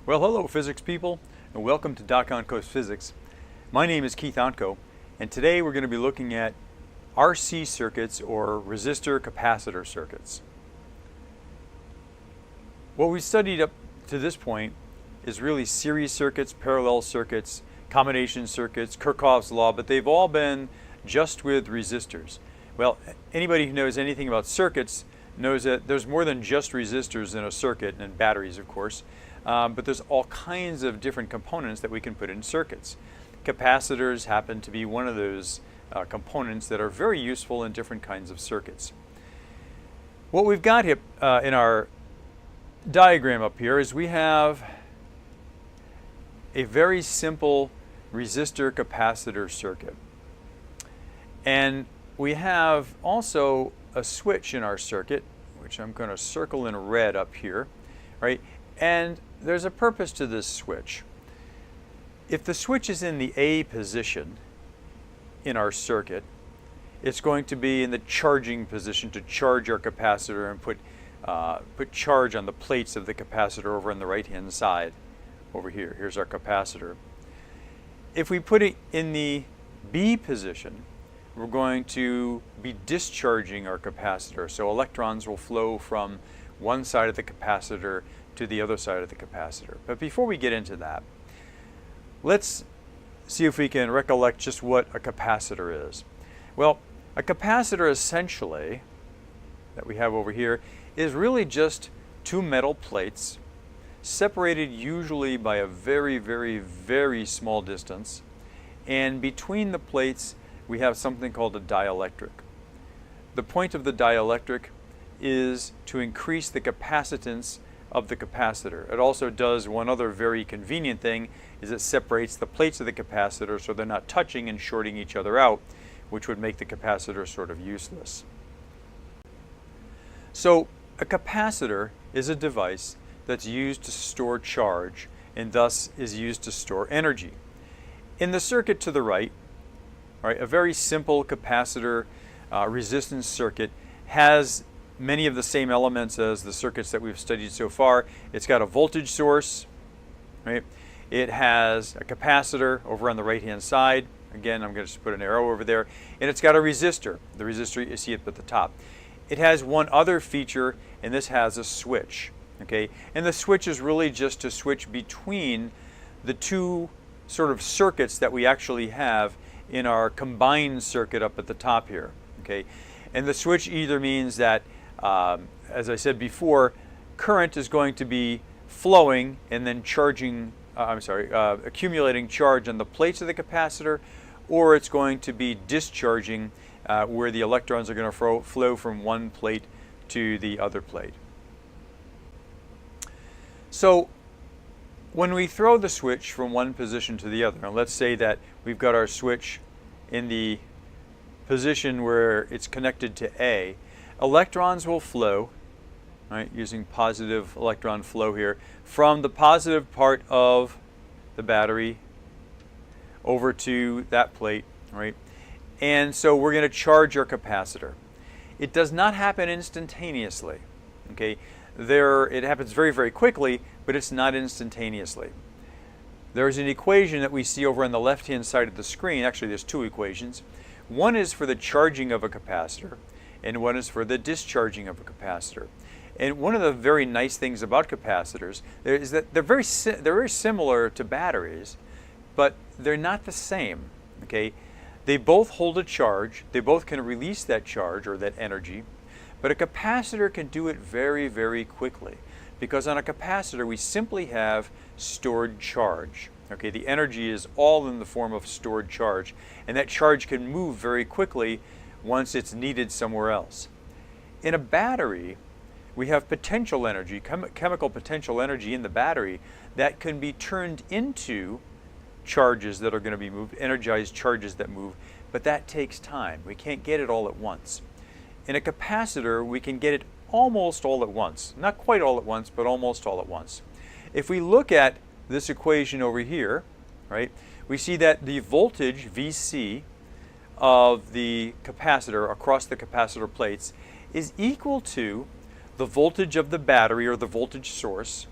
Well, hello physics people, and welcome to Doc Onco's Physics. My name is Keith Onco, and today we're going to be looking at RC circuits, or resistor-capacitor circuits. What we've studied up to this point is really series circuits, parallel circuits, combination circuits, Kirchhoff's law, but they've all been just with resistors. Well, anybody who knows anything about circuits knows that there's more than just resistors in a circuit, and batteries, of course. But there's all kinds of different components that we can put in circuits. Capacitors happen to be one of those components that are very useful in different kinds of circuits. What we've got here in our diagram up here is we have a very simple resistor-capacitor circuit. And we have also a switch in our circuit, which I'm going to circle in red up here, right? And there's a purpose to this switch. If the switch is in the A position in our circuit, it's going to be in the charging position to charge our capacitor and put charge on the plates of the capacitor over on the right-hand side. Over here, here's our capacitor. If we put it in the B position, we're going to be discharging our capacitor. So electrons will flow from one side of the capacitor to the other side of the capacitor. But before we get into that, let's see if we can recollect just what a capacitor is. Well, a capacitor essentially, that we have over here, is really just two metal plates separated usually by a very, very, very small distance. And between the plates, we have something called a dielectric. The point of the dielectric is to increase the capacitance of the capacitor. It also does one other very convenient thing, is it separates the plates of the capacitor so they're not touching and shorting each other out, which would make the capacitor sort of useless. So a capacitor is a device that's used to store charge and thus is used to store energy. In the circuit to the right, a very simple capacitor resistance circuit has many of the same elements as the circuits that we've studied so far. It's got a voltage source, right? It has a capacitor over on the right-hand side. Again, I'm going to just put an arrow over there. And it's got a resistor. The resistor, you see it at the top. It has one other feature, and this has a switch, okay? And the switch is really just to switch between the two sort of circuits that we actually have in our combined circuit up at the top here, okay? And the switch either means that as I said before, current is going to be flowing and then accumulating charge on the plates of the capacitor, or it's going to be discharging where the electrons are going to flow from one plate to the other plate. So when we throw the switch from one position to the other, and let's say that we've got our switch in the position where it's connected to A, electrons will flow, right, using positive electron flow here, from the positive part of the battery over to that plate, right? And so we're going to charge our capacitor. It does not happen instantaneously, okay? It happens very, very quickly, but it's not instantaneously. There's an equation that we see over on the left-hand side of the screen. Actually, there's two equations. One is for the charging of a capacitor, and one is for the discharging of a capacitor. And one of the very nice things about capacitors is that they're very similar to batteries, but they're not the same, okay? They both hold a charge. They both can release that charge or that energy, but a capacitor can do it very, very quickly, because on a capacitor we simply have stored charge. Okay, the energy is all in the form of stored charge, and that charge can move very quickly once it's needed somewhere else. In a battery, we have potential energy, chemical potential energy in the battery that can be turned into charges that are going to be moved, energized charges that move, but that takes time. We can't get it all at once. In a capacitor, we can get it almost all at once. Not quite all at once, but almost all at once. If we look at this equation over here, right, we see that the voltage, Vc, of the capacitor across the capacitor plates is equal to the voltage of the battery, or the voltage source,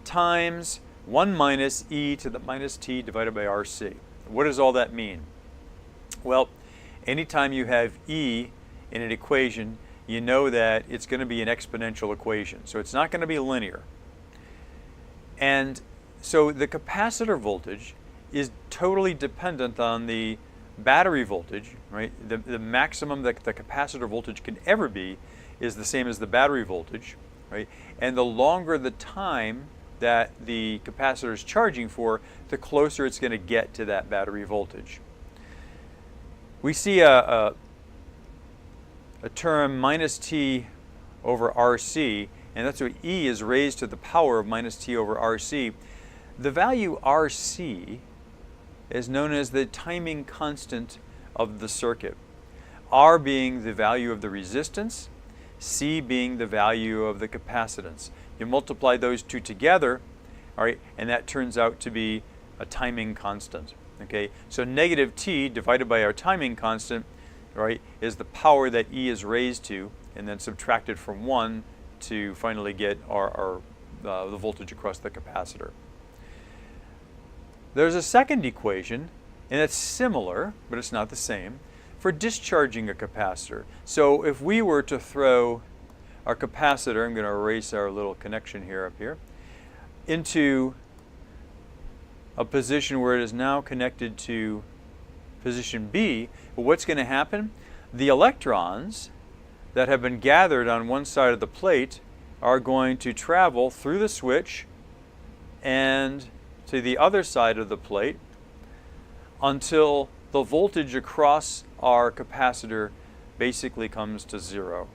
times 1 minus e to the minus t divided by RC. What does all that mean? Well, anytime you have e in an equation, you know that it's going to be an exponential equation. So it's not going to be linear. And so the capacitor voltage is totally dependent on the battery voltage, right? The maximum that the capacitor voltage can ever be is the same as the battery voltage, right? And the longer the time that the capacitor is charging for, the closer it's going to get to that battery voltage. We see a term minus t over RC, and that's what E is raised to the power of minus t over RC. The value RC is known as the timing constant of the circuit. R being the value of the resistance, C being the value of the capacitance. You multiply those two together, all right, and that turns out to be a timing constant. Okay, so negative t divided by our timing constant, right, is the power that E is raised to, and then subtracted from 1 to finally get the voltage across the capacitor. There's a second equation, and it's similar, but it's not the same, for discharging a capacitor. So if we were to throw our capacitor, I'm going to erase our little connection here up here, into a position where it is now connected to position B, what's going to happen? The electrons that have been gathered on one side of the plate are going to travel through the switch and to the other side of the plate until the voltage across our capacitor basically comes to 0.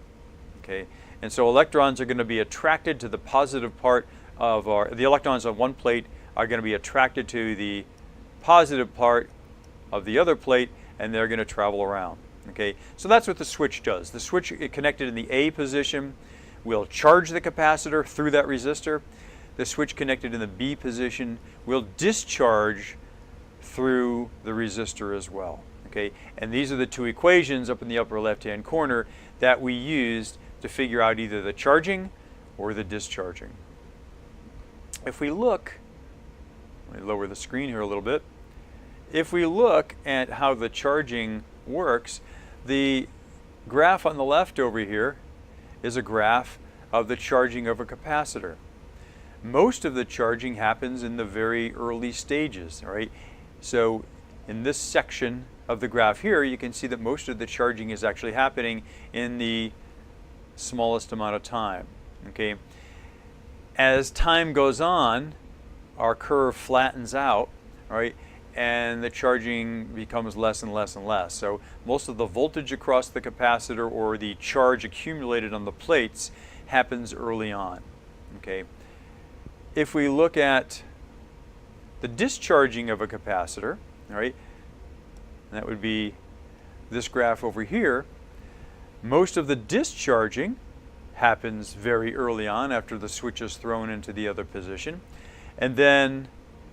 Okay? And so electrons are going to be attracted to the positive part of the electrons on one plate are going to be attracted to the positive part of the other plate, and they're going to travel around. Okay? So that's what the switch does. The switch connected in the A position will charge the capacitor through that resistor. The switch connected in the B position will discharge through the resistor as well. Okay? And these are the two equations up in the upper left-hand corner that we used to figure out either the charging or the discharging. If we look, let me lower the screen here a little bit. If we look at how the charging works, the graph on the left over here is a graph of the charging of a capacitor. Most of the charging happens in the very early stages, all right? So in this section of the graph here, you can see that most of the charging is actually happening in the smallest amount of time, okay? As time goes on, our curve flattens out, all right? And the charging becomes less and less and less. So most of the voltage across the capacitor or the charge accumulated on the plates happens early on, okay? If we look at the discharging of a capacitor, all right, that would be this graph over here, most of the discharging happens very early on after the switch is thrown into the other position. And then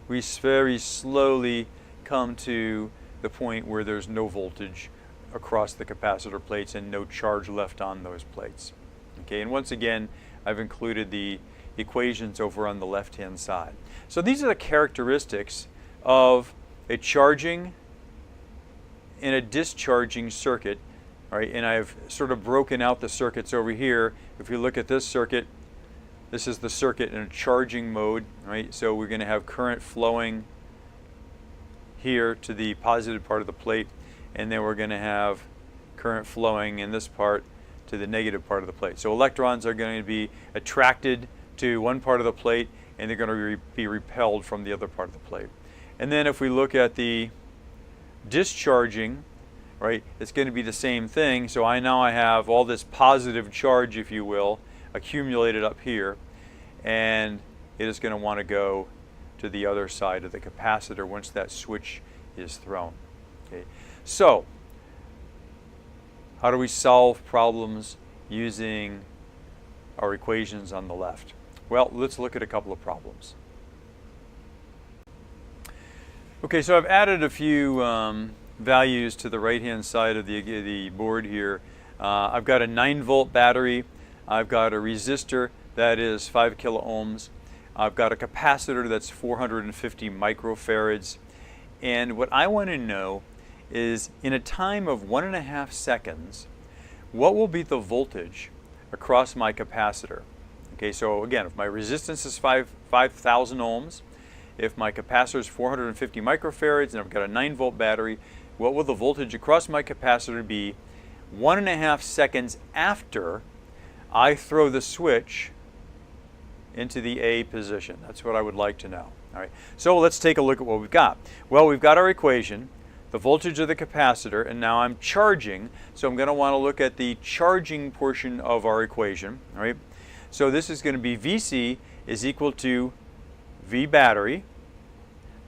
we very slowly come to the point where there's no voltage across the capacitor plates and no charge left on those plates. Okay, and once again, I've included the equations over on the left-hand side. So these are the characteristics of a charging and a discharging circuit. All right, and I've sort of broken out the circuits over here. If you look at this circuit, this is the circuit in a charging mode, right? So we're going to have current flowing here to the positive part of the plate, and then we're going to have current flowing in this part to the negative part of the plate. So electrons are going to be attracted to one part of the plate, and they're going to be repelled from the other part of the plate. And then if we look at the discharging, right, it's going to be the same thing. So now I have all this positive charge, if you will, accumulated up here, and it is going to want to go to the other side of the capacitor once that switch is thrown. Okay. So how do we solve problems using our equations on the left? Well, let's look at a couple of problems. Okay, so I've added a few values to the right-hand side of the board here. I've got a 9-volt battery. I've got a resistor that is 5 kilo ohms. I've got a capacitor that's 450 microfarads. And what I want to know is, in a time of 1.5 seconds, what will be the voltage across my capacitor? Okay, so again, if my resistance is 5,000 ohms, if my capacitor is 450 microfarads, and I've got a 9-volt battery, what will the voltage across my capacitor be 1.5 seconds after I throw the switch into the A position? That's what I would like to know. All right, so let's take a look at what we've got. Well, we've got our equation, the voltage of the capacitor, and now I'm charging, so I'm going to want to look at the charging portion of our equation. All right, so this is going to be VC is equal to V battery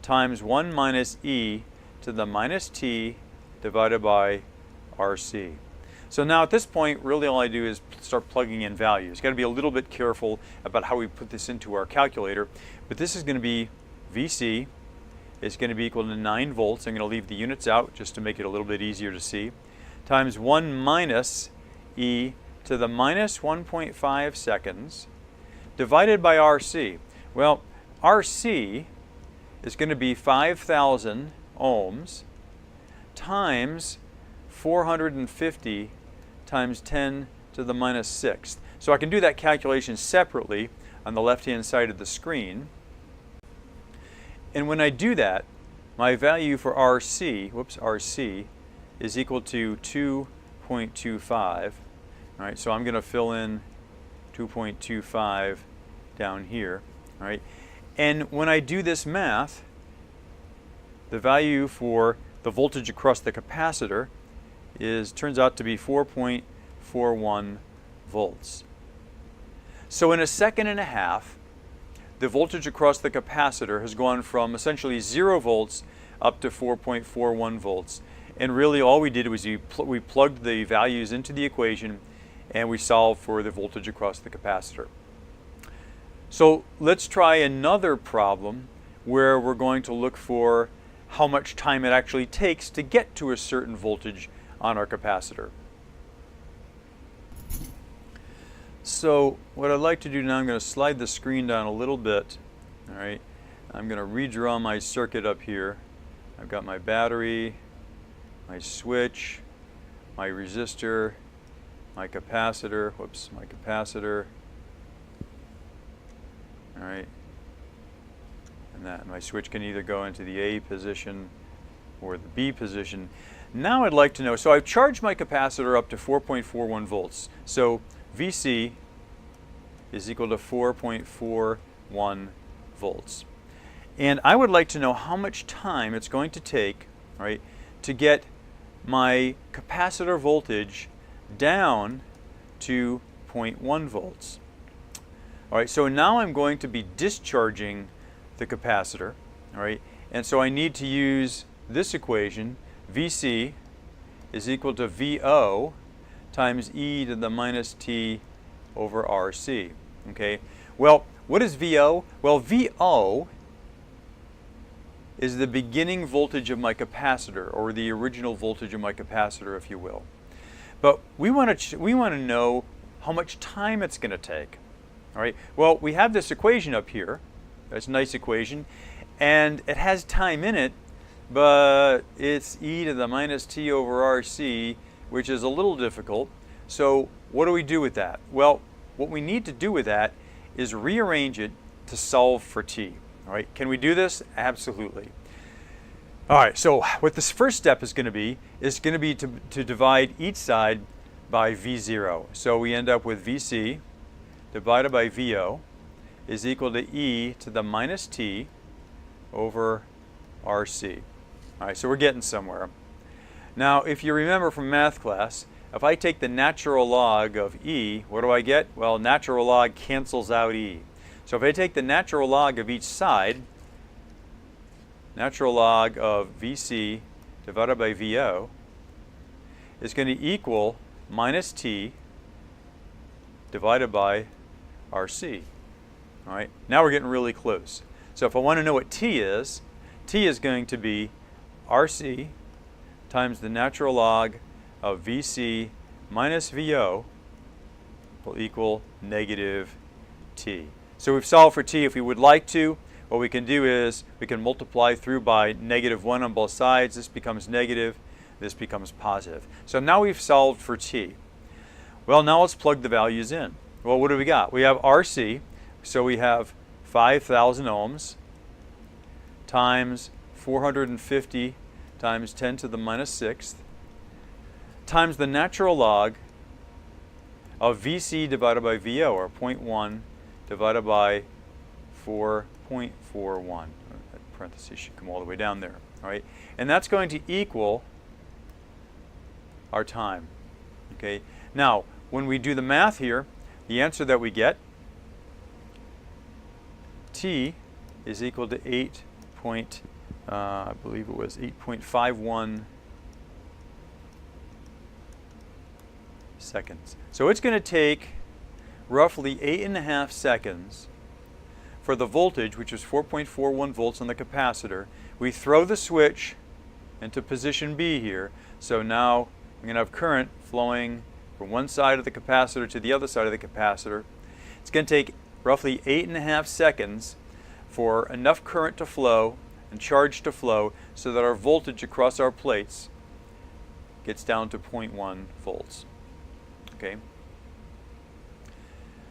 times 1 minus E to the minus T divided by RC. So now at this point, really all I do is start plugging in values. Got to be a little bit careful about how we put this into our calculator, but this is going to be VC is going to be equal to 9 volts. I'm going to leave the units out just to make it a little bit easier to see, times 1 minus E to the minus 1.5 seconds divided by RC. Well, RC is going to be 5,000 ohms times 450 times 10 to the minus 6th. So I can do that calculation separately on the left-hand side of the screen. And when I do that, my value for RC is equal to 2.25. All right, so I'm going to fill in 2.25 down here. All right, and when I do this math, the value for the voltage across the capacitor turns out to be 4.41 volts. So in a second and a half, the voltage across the capacitor has gone from essentially 0 volts up to 4.41 volts. And really all we did was we plugged the values into the equation and we solved for the voltage across the capacitor. So let's try another problem where we're going to look for how much time it actually takes to get to a certain voltage on our capacitor. So what I'd like to do now, I'm going to slide the screen down a little bit. All right, I'm going to redraw my circuit up here. I've got my battery, my switch, my resistor, my capacitor, my capacitor. All right, and that my switch can either go into the A position or the B position. Now I'd like to know, so I've charged my capacitor up to 4.41 volts. So VC is equal to 4.41 volts. And I would like to know how much time it's going to take, right, to get my capacitor voltage down to 0.1 volts. All right, so now I'm going to be discharging the capacitor, all right, and so I need to use this equation. VC is equal to VO times E to the minus T over RC. Okay, well, what is VO? Well, VO is the beginning voltage of my capacitor, or the original voltage of my capacitor, if you will. But we want to know how much time it's going to take. All right, well, we have this equation up here. That's a nice equation, and it has time in it, but it's E to the minus T over RC, which is a little difficult. So what do we do with that? Well, what we need to do with that is rearrange it to solve for T. All right, can we do this? Absolutely. All right, so what this first step is going to be to divide each side by V0. So we end up with VC divided by VO is equal to E to the minus T over RC. All right, so we're getting somewhere. Now, if you remember from math class, if I take the natural log of E, what do I get? Well, natural log cancels out E. So if I take the natural log of each side, natural log of VC divided by VO is going to equal minus T divided by RC. All right, now we're getting really close. So if I want to know what T is going to be RC times the natural log of VC minus VO will equal negative T. So we've solved for t. If we would like to, what we can do is we can multiply through by -1 on both sides. This becomes negative, this becomes positive. So now we've solved for t. Well, now let's plug the values in. Well, what do we got? We have RC, so we have 5,000 ohms times 450 times 10 to the -6th times the natural log of VC divided by VO, or 0.1 divided by 4.41. That parentheses should come all the way down there. All right? And that's going to equal our time. Okay? Now, when we do the math here, the answer that we get, t is equal to I believe it was 8.51 seconds. So it's going to take roughly 8.5 seconds for the voltage, which is 4.41 volts on the capacitor. We throw the switch into position B here. So now we're going to have current flowing from one side of the capacitor to the other side of the capacitor. It's going to take roughly 8.5 seconds for enough current to flow and charge to flow so that our voltage across our plates gets down to 0.1 volts. Okay.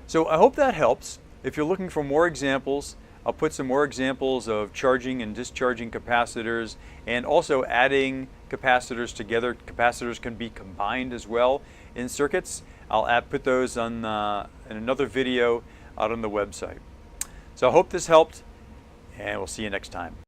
So I hope that helps. If you're looking for more examples, I'll put some more examples of charging and discharging capacitors, and also adding capacitors together. Capacitors can be combined as well in circuits. I'll put those on in another video out on the website. So I hope this helped, and we'll see you next time.